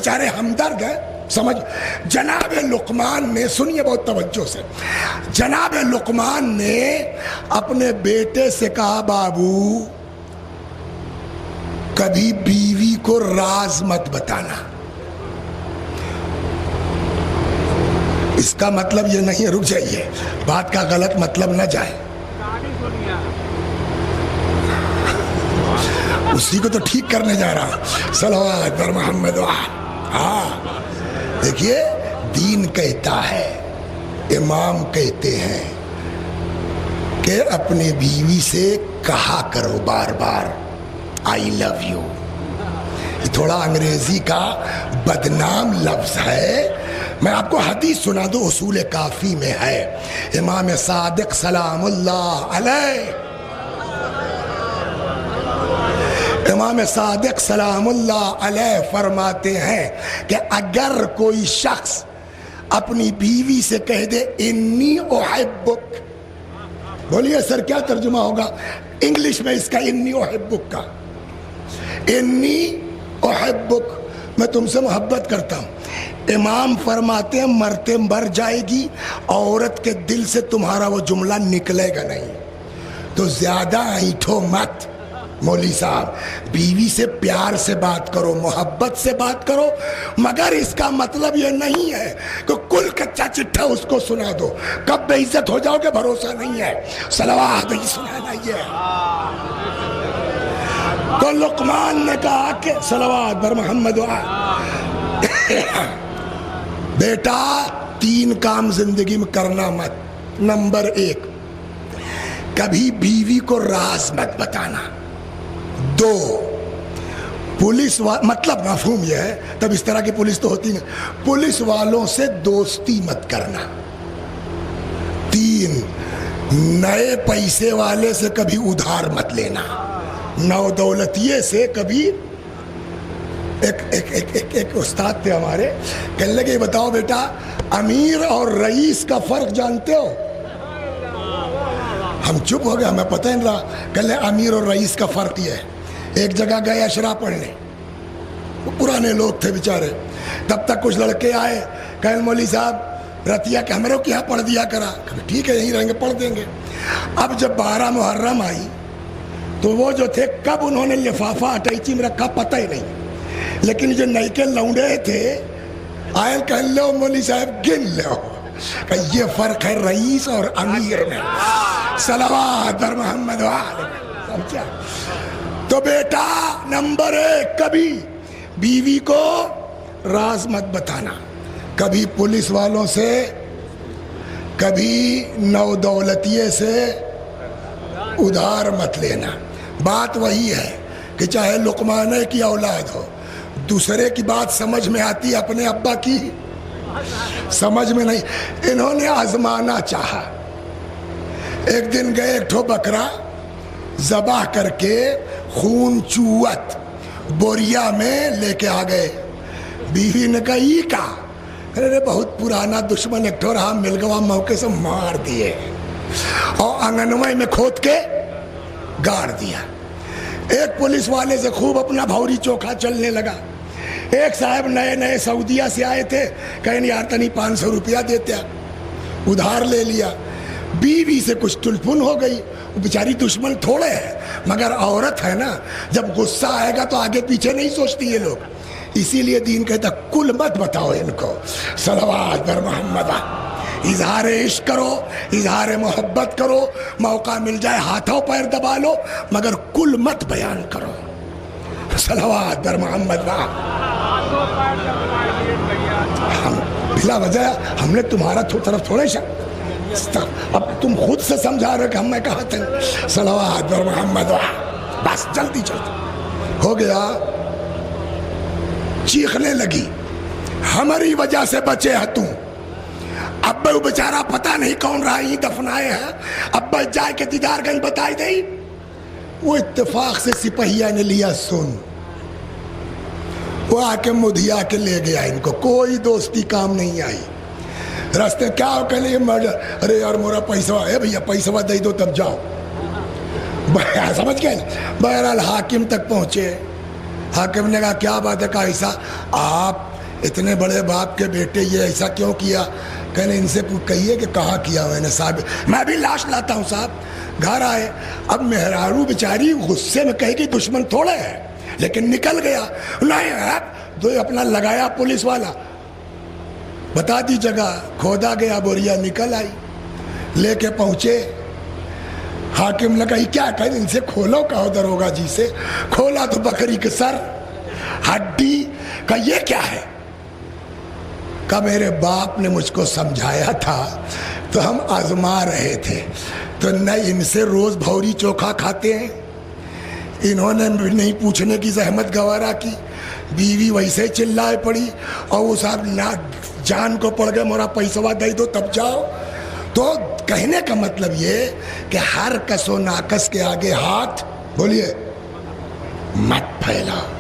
बेचारे हमदर्द हैं, समझ। जनाब लुकमान ने, सुनिए बहुत तवज्जो से, जनाब लुकमान ने अपने बेटे से कहा, बाबू कभी बीवी को राज मत बताना। इसका मतलब ये नहीं, रुक जाइए, बात का गलत मतलब न जाए, उसी को तो ठीक करने जा रहा हूं। सल्लल्लाहु अलैहि मोहम्मद। हाँ देखिए, दीन कहता है, इमाम कहते हैं कि अपनी बीवी से कहा करो बार बार आई लव यू। थोड़ा अंग्रेजी का बदनाम लफ्ज है, मैं आपको हदीस सुना दूं, उसूल काफी में है। इमाम सादिक सलामुल्लाह अलैह, इमाम सादिक सलामुल्लाह अलैह फरमाते हैं कि अगर कोई शख्स अपनी बीवी से कह दे इन्नी उहिब्बुक, बोलिए सर क्या तर्जुमा होगा इंग्लिश में इसका, इन्नी उहिब्बुक का, इन्नी उहिब्बुक, मैं तुमसे मोहब्बत करता हूं। इमाम फरमाते हैं मरते मर जाएगी, औरत के दिल से तुम्हारा वो जुमला निकलेगा नहीं। तो ज्यादा ऐंठो मत मौली साहब, बीवी से प्यार से बात करो, मोहब्बत से बात करो, मगर इसका मतलब ये नहीं है कि कुल कच्चा चिट्ठा उसको सुना दो, कब बेइज्जत हो जाओगे भरोसा नहीं है। सलवात ही सुनाना ये तो लुकमान ने कहा कि सलवात बर मोहम्मद, बेटा तीन काम जिंदगी में करना मत। नंबर एक, कभी बीवी को राज मत बताना। दो, पुलिस मतलब मफहूम यह है, तब इस तरह की पुलिस तो होती नहीं, पुलिस वालों से दोस्ती मत करना। तीन, नए पैसे वाले से कभी उधार मत लेना। नौ दौलतिये से कभी, एक उस्ताद थे हमारे, कहने लगे बताओ बेटा अमीर और रईस का फर्क जानते हो? हम चुप हो गए, हमें पता ही नहीं रहा। कहने अमीर और रईस का फर्क ये है, एक जगह गए अशरा पढ़ने, वो पुराने लोग थे बेचारे, तब तक कुछ लड़के आए, कहने मौली साहब रतिया के हमारे को यहाँ पढ़ दिया करा। ठीक है यहीं रहेंगे पढ़ देंगे। अब जब 12 मुहर्रम आई तो वो जो थे, कब उन्होंने लिफाफा अटैची में रखा पता ही नहीं, लेकिन जो नई के लौंडे थे आए, कह लो मौली साहब गिन लो, ये फर्क है रईस और अमीर में। सलवात बर मोहम्मद। समझा? तो बेटा नंबर एक, कभी बीवी को राज मत बताना, कभी पुलिस वालों से, कभी नौ दौलतिये से उधार मत लेना। बात वही है कि चाहे लुकमान की औलाद हो, दूसरे की बात समझ में आती, अपने अब्बा की समझ में नहीं। इन्होंने आजमाना चाहा, एक दिन गए एक ठो बकरा ज़बाह करके खून चूअत बोरिया में लेके आ गए। बीवी ने कहा ई का, अरे बहुत पुराना दुश्मन एक ठो रहा, मिल गया मौके से मार दिए और आंगनवाई में खोद के गाड़ दिया। एक पुलिस वाले से खूब अपना भौरी चोखा चलने लगा। एक साहब नए नए सऊदिया से आए थे, कहें यार तनी 500 रुपया देते, उधार ले लिया। बीवी से कुछ टुलफुन हो गई, बेचारी दुश्मन थोड़े है मगर औरत है ना, जब गुस्सा आएगा तो आगे पीछे नहीं सोचती ये लोग, इसीलिए दीन कहता कुल मत बताओ इनको। सलवात बर मोहम्मद। इजहार इश्क करो, इजहार मोहब्बत करो, मौका मिल जाए हाथों पैर दबा लो, मगर कुल मत बयान करो। सलवात बर मोहम्मद। हम बिला वजह हमने तुम्हारा तरफ थोड़े अब तुम खुद से समझा रहे कि हम मैं कहा थे। सलवात बर मोहम्मद। बस जल्दी जल्दी हो गया, चीखने लगी हमारी वजह से बचे है तू। अब्बा वो बेचारा पता नहीं कौन रहा ही दफनाए है, अब्बा जाए के दीदारगंज बताई दे। वो इत्तेफाक से सिपहिया ने लिया सुन, वो आके मुधिया के ले गया इनको, कोई दोस्ती काम नहीं आई। रास्ते क्या हो के लिए मर्डर, अरे यार मोरा पैसा है भैया, पैसा दे दो तब जाओ। समझ गए। बहरहाल हाकिम तक पहुंचे, हाकिम ने कहा क्या बात है, का ऐसा आप اتنے بڑے باپ کے بیٹے یہ ایسا کیوں کیا؟ کہنے ان سے کہیے کہ کہاں کیا میں نے صاحب، میں بھی لاش لاتا ہوں صاحب۔ گھر آئے، اب مہرارو بیچاری غصے میں کہے کہ دشمن تھوڑے ہے، لیکن نکل گیا نہیں تو اپنا لگایا پولیس والا، بتا دی جگہ، کھودا گیا، بوریا نکل آئی، لے کے پہنچے حاکم نے کہا کیا کہ ان سے کھولو، کہو دروگا جی سے، کھولا تو بکری کے سر، ہڈی، کہ یہ کیا ہے؟ کہ میرے باپ نے مجھ کو سمجھایا تھا تو ہم آزما رہے تھے، تو نہ ان سے روز بھوری چوکھا کھاتے ہیں، انہوں نے نہیں پوچھنے کی زحمت گوارا کی، بیوی ویسے چلائے پڑی، اور وہ صاحب نہ جان کو پڑ گئے مورا پیسوا دے دو تب جاؤ۔ تو کہنے کا مطلب یہ کہ ہر کس و ناکس کے آگے ہاتھ بولیے مت پھیلاؤ۔